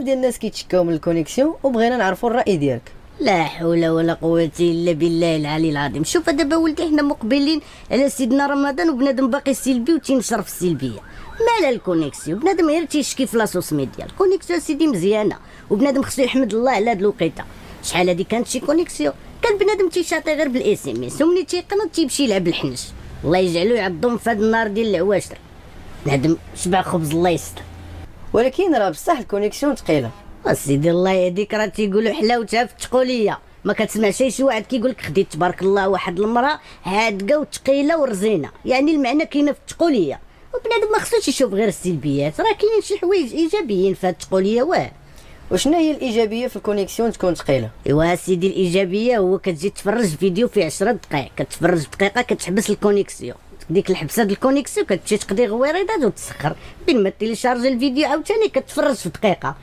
ديال الناس كيتشكاو من الكونيكسيون وبغينا نعرفوا الراي ديالك. لا حول ولا قوة الا بالله العلي العظيم. شوف دابا ولدي حنا مقبلين على سيدنا رمضان وبنادم باقي سلبي وتينشر في السلبيه. مالا الكونيكسيون بنادم غير تيشكي في لاصوص ميديا. الكونيكسيون سيدي مزيانه وبنادم خصو يحمد الله على هاد الوقيته. شحال هادي كانت شي كونيكسيون كان بنادم تيشاطي غير بالاس ام اس ومني تيقنط تيمشي يلعب الحنش. الله يجعلو يعظم في هاد النار ديال العواشر. بنادم شبع خبز الله يستر. ولكن راه بصح الكونيكسيون ثقيله. سيدي الله يهديك راه تيقولوا حلاوتها في التقوليه. ما كتسمع شي واحد كيقول لك خديت تبارك الله واحد المراه هادقه وثقيله ورزينه، يعني المعنى كاينه في التقوليه. وبنادم ما خصوش يشوف غير السلبيات، راه كاينين شي حوايج ايجابيين في هاد التقوليه. وشنو هي الايجابيه في الكونيكسيون تكون ثقيله؟ ايوا سيدي الايجابيه هو كتجي تفرج فيديو فيه 10 دقائق، كتفرج دقيقه كتحبس الكونيكسيون. ديك الحبسه ديال الكونيكسيون كتمشي تقضي غويريضات وتسخر، بين ما تيليشارجي الفيديو عاوتاني كتفرج في دقيقه.